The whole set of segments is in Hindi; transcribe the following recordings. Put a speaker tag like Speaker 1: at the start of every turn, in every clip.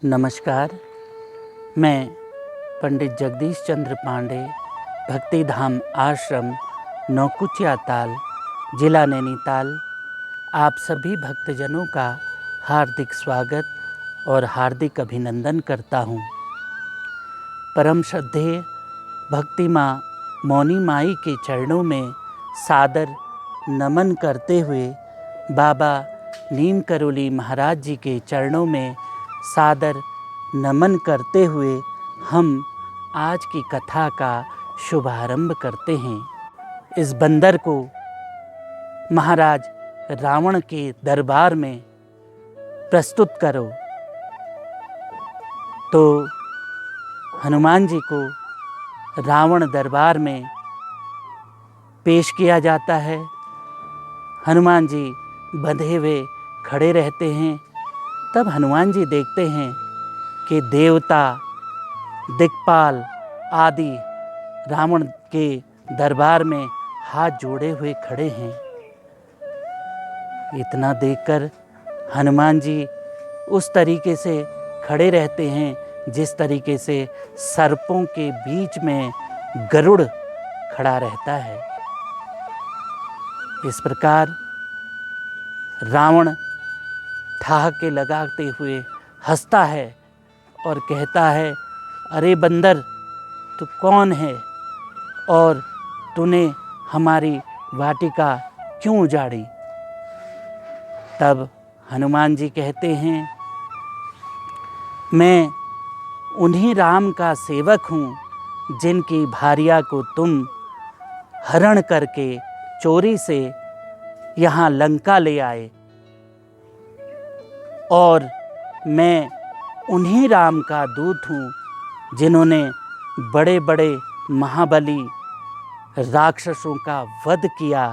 Speaker 1: नमस्कार। मैं पंडित जगदीश चंद्र पांडे, भक्ति धाम आश्रम, नौकुचिया ताल, जिला नैनीताल, आप सभी भक्तजनों का हार्दिक स्वागत और हार्दिक अभिनंदन करता हूँ। परम श्रद्धेय भक्ति माँ मौनी माई के चरणों में सादर नमन करते हुए बाबा नीम करोली महाराज जी के चरणों में सादर नमन करते हुए हम आज की कथा का शुभारंभ करते हैं। इस बंदर को महाराज रावण के दरबार में प्रस्तुत करो। तो हनुमान जी को रावण दरबार में पेश किया जाता है। हनुमान जी बंधे हुए खड़े रहते हैं। तब हनुमान जी देखते हैं कि देवता, दिक्पाल आदि रावण के दरबार में हाथ जोड़े हुए खड़े हैं। इतना देखकर हनुमान जी उस तरीके से खड़े रहते हैं जिस तरीके से सर्पों के बीच में गरुड़ खड़ा रहता है। इस प्रकार रावण ठहाके लगाते हुए हंसता है और कहता है, अरे बंदर, तू कौन है और तूने हमारी वाटिका क्यों उजाड़ी? तब हनुमान जी कहते हैं, मैं उन्हीं राम का सेवक हूँ जिनकी भार्या को तुम हरण करके चोरी से यहाँ लंका ले आए, और मैं उन्हीं राम का दूत हूँ जिन्होंने बड़े बड़े महाबली राक्षसों का वध किया।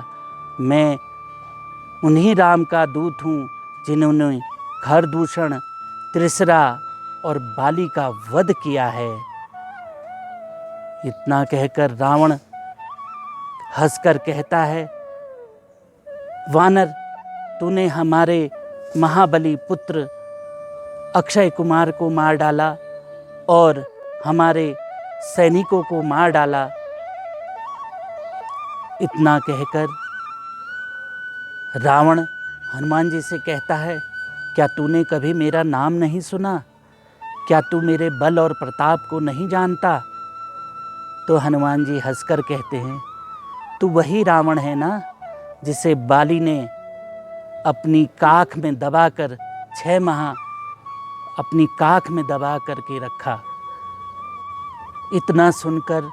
Speaker 1: मैं उन्हीं राम का दूत हूँ जिन्होंने खरदूषण, त्रिसरा और बाली का वध किया है। इतना कहकर रावण हंसकर कहता है, वानर, तूने हमारे महाबली पुत्र अक्षय कुमार को मार डाला और हमारे सैनिकों को मार डाला। इतना कहकर रावण हनुमान जी से कहता है, क्या तूने कभी मेरा नाम नहीं सुना? क्या तू मेरे बल और प्रताप को नहीं जानता? तो हनुमान जी हंसकर कहते हैं, तू वही रावण है ना जिसे बाली ने अपनी काख में दबाकर 6 माह अपनी काख में दबा करके रखा। इतना सुनकर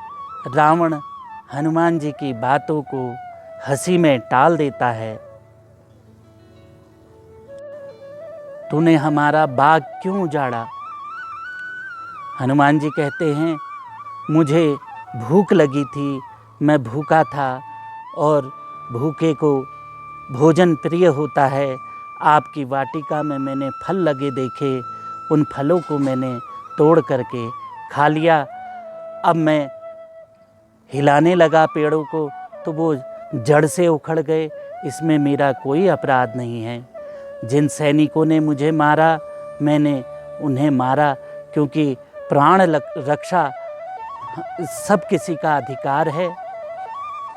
Speaker 1: रावण हनुमान जी की बातों को हंसी में टाल देता है। तूने हमारा बाग क्यों उजाड़ा? हनुमान जी कहते हैं, मुझे भूख लगी थी, मैं भूखा था और भूखे को भोजन प्रिय होता है। आपकी वाटिका में मैंने फल लगे देखे, उन फलों को मैंने तोड़ करके खा लिया। अब मैं हिलाने लगा पेड़ों को तो वो जड़ से उखड़ गए। इसमें मेरा कोई अपराध नहीं है। जिन सैनिकों ने मुझे मारा, मैंने उन्हें मारा क्योंकि प्राण रक्षा सब किसी का अधिकार है।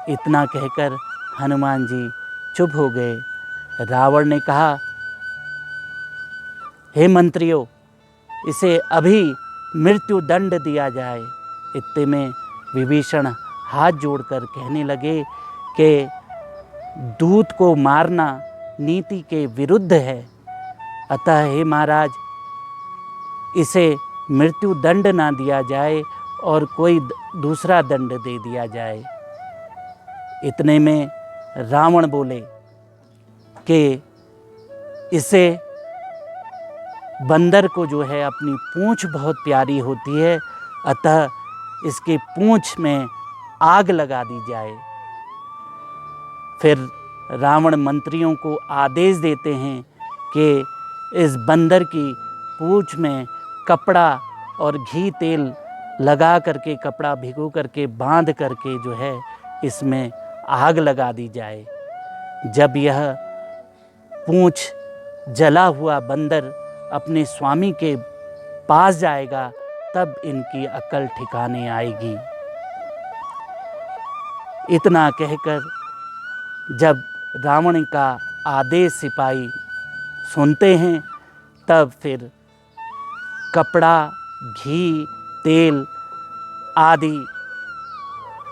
Speaker 1: इतना कहकर हनुमान जी चुप हो गए। रावण ने कहा, हे मंत्रियों, इसे अभी मृत्यु दंड दिया जाए। इतने में विभीषण हाथ जोड़कर कहने लगे कि दूत को मारना नीति के विरुद्ध है, अतः हे महाराज, इसे मृत्यु दंड ना दिया जाए और कोई दूसरा दंड दे दिया जाए। इतने में रावण बोले कि इसे बंदर को जो है अपनी पूंछ बहुत प्यारी होती है, अतः इसकी पूंछ में आग लगा दी जाए। फिर रावण मंत्रियों को आदेश देते हैं कि इस बंदर की पूंछ में कपड़ा और घी तेल लगा करके, कपड़ा भिगो करके बांध करके जो है इसमें आग लगा दी जाए। जब यह पूंछ जला हुआ बंदर अपने स्वामी के पास जाएगा तब इनकी अक्ल ठिकाने आएगी। इतना कहकर जब रावण का आदेश सिपाही सुनते हैं तब फिर कपड़ा, घी, तेल आदि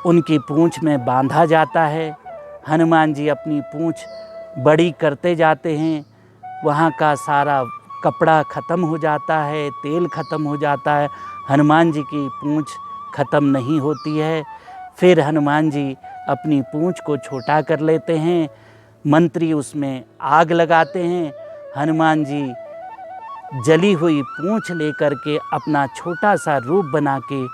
Speaker 1: उनकी पूँछ में बांधा जाता है। हनुमान जी अपनी पूँछ बड़ी करते जाते हैं। वहाँ का सारा कपड़ा ख़त्म हो जाता है, तेल ख़त्म हो जाता है, हनुमान जी की पूँछ ख़त्म नहीं होती है। फिर हनुमान जी अपनी पूँछ को छोटा कर लेते हैं। मंत्री उसमें आग लगाते हैं। हनुमान जी जली हुई पूँछ लेकर के अपना छोटा सा रूप बना के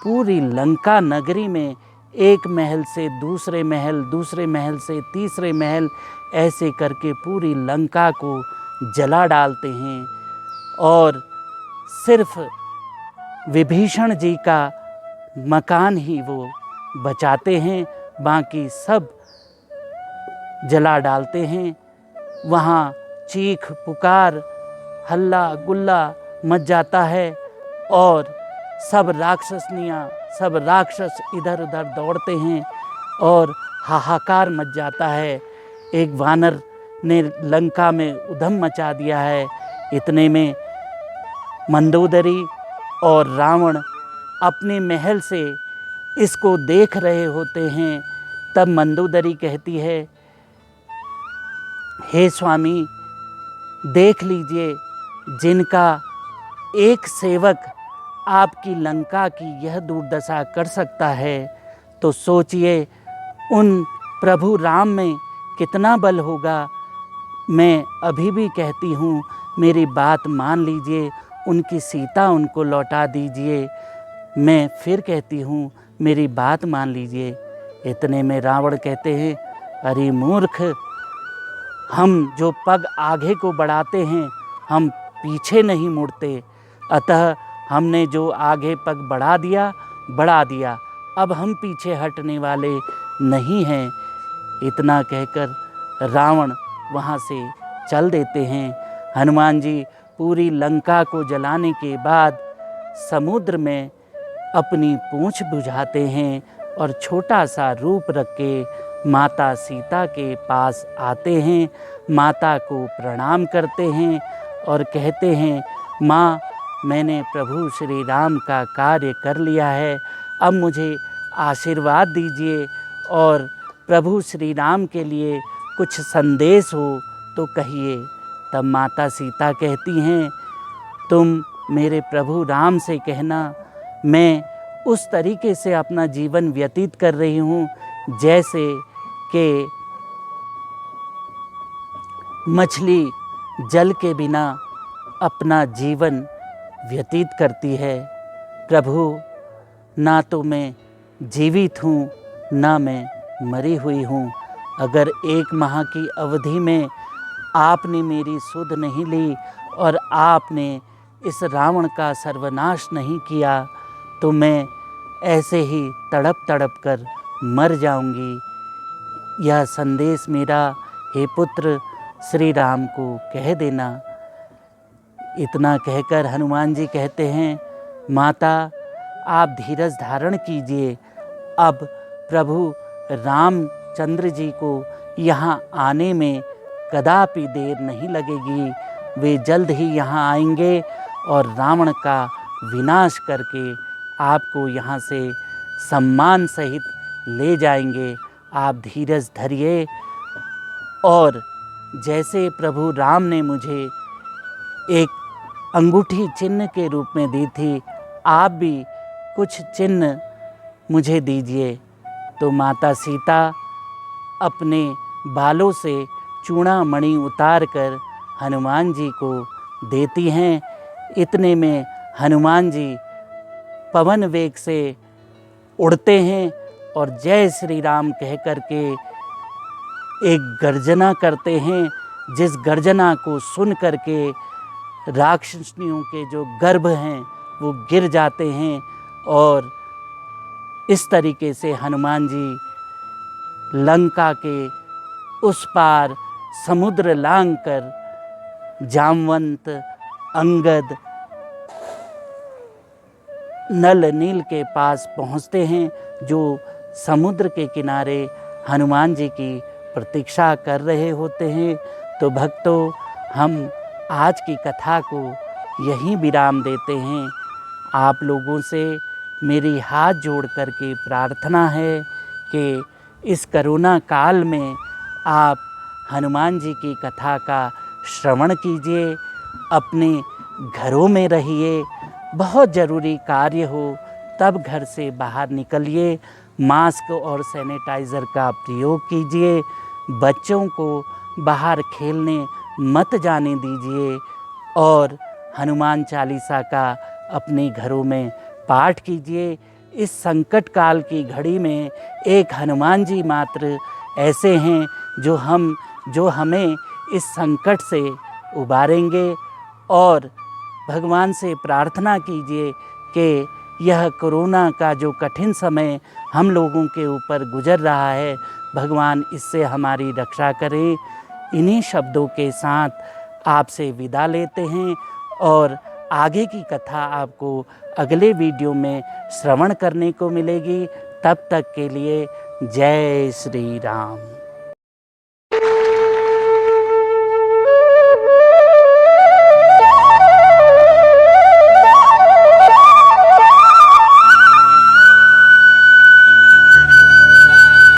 Speaker 1: पूरी लंका नगरी में एक महल से दूसरे महल, दूसरे महल से तीसरे महल, ऐसे करके पूरी लंका को जला डालते हैं। और सिर्फ विभीषण जी का मकान ही वो बचाते हैं, बाकी सब जला डालते हैं। वहाँ चीख पुकार, हल्ला गुल्ला मच जाता है और सब राक्षसनियाँ, सब राक्षस इधर उधर दौड़ते हैं और हाहाकार मच जाता है। एक वानर ने लंका में उधम मचा दिया है। इतने में मंदोदरी और रावण अपने महल से इसको देख रहे होते हैं। तब मंदोदरी कहती है, हे स्वामी, देख लीजिए, जिनका एक सेवक आपकी लंका की यह दुर्दशा कर सकता है, तो सोचिए उन प्रभु राम में कितना बल होगा। मैं अभी भी कहती हूँ, मेरी बात मान लीजिए, उनकी सीता उनको लौटा दीजिए। मैं फिर कहती हूँ, मेरी बात मान लीजिए। इतने में रावण कहते हैं, अरे मूर्ख, हम जो पग आगे को बढ़ाते हैं, हम पीछे नहीं मुड़ते। अतः हमने जो आगे पग बढ़ा दिया, अब हम पीछे हटने वाले नहीं हैं। इतना कहकर रावण वहाँ से चल देते हैं। हनुमान जी पूरी लंका को जलाने के बाद समुद्र में अपनी पूँछ बुझाते हैं और छोटा सा रूप रख के माता सीता के पास आते हैं। माता को प्रणाम करते हैं और कहते हैं, माँ, मैंने प्रभु श्री राम का कार्य कर लिया है, अब मुझे आशीर्वाद दीजिए और प्रभु श्री राम के लिए कुछ संदेश हो तो कहिए। तब माता सीता कहती हैं, तुम मेरे प्रभु राम से कहना, मैं उस तरीके से अपना जीवन व्यतीत कर रही हूँ जैसे कि मछली जल के बिना अपना जीवन व्यतीत करती है। प्रभु, ना तो मैं जीवित हूँ, ना मैं मरी हुई हूँ। अगर 1 माह की अवधि में आपने मेरी सुध नहीं ली और आपने इस रावण का सर्वनाश नहीं किया, तो मैं ऐसे ही तड़प तड़प कर मर जाऊंगी। यह संदेश मेरा हे पुत्र श्री राम को कह देना। इतना कहकर हनुमान जी कहते हैं, माता, आप धीरज धारण कीजिए। अब प्रभु रामचंद्र जी को यहाँ आने में कदापि देर नहीं लगेगी। वे जल्द ही यहाँ आएंगे और रावण का विनाश करके आपको यहाँ से सम्मान सहित ले जाएंगे। आप धीरज धरिए। और जैसे प्रभु राम ने मुझे एक अंगूठी चिन्ह के रूप में दी थी, आप भी कुछ चिन्ह मुझे दीजिए। तो माता सीता अपने बालों से चूड़ामणि उतार कर हनुमान जी को देती हैं। इतने में हनुमान जी पवन वेग से उड़ते हैं और जय श्री राम कह कर के एक गर्जना करते हैं, जिस गर्जना को सुन कर के राक्षसनियों के जो गर्भ हैं वो गिर जाते हैं। और इस तरीके से हनुमान जी लंका के उस पार समुद्र लांघकर जामवंत, अंगद नल नील के पास पहुँचते हैं, जो समुद्र के किनारे हनुमान जी की प्रतीक्षा कर रहे होते हैं। तो भक्तों, हम आज की कथा को यहीं विराम देते हैं। आप लोगों से मेरी हाथ जोड़ कर के प्रार्थना है कि इस कोरोना काल में आप हनुमान जी की कथा का श्रवण कीजिए, अपने घरों में रहिए, बहुत ज़रूरी कार्य हो तब घर से बाहर निकलिए, मास्क और सैनिटाइज़र का प्रयोग कीजिए, बच्चों को बाहर खेलने मत जाने दीजिए और हनुमान चालीसा का अपने घरों में पाठ कीजिए। इस संकट काल की घड़ी में एक हनुमान जी मात्र ऐसे हैं जो हमें इस संकट से उबारेंगे। और भगवान से प्रार्थना कीजिए कि यह कोरोना का जो कठिन समय हम लोगों के ऊपर गुजर रहा है, भगवान इससे हमारी रक्षा करें। इन्हीं शब्दों के साथ आपसे विदा लेते हैं और आगे की कथा आपको अगले वीडियो में श्रवण करने को मिलेगी। तब तक के लिए जय श्री राम।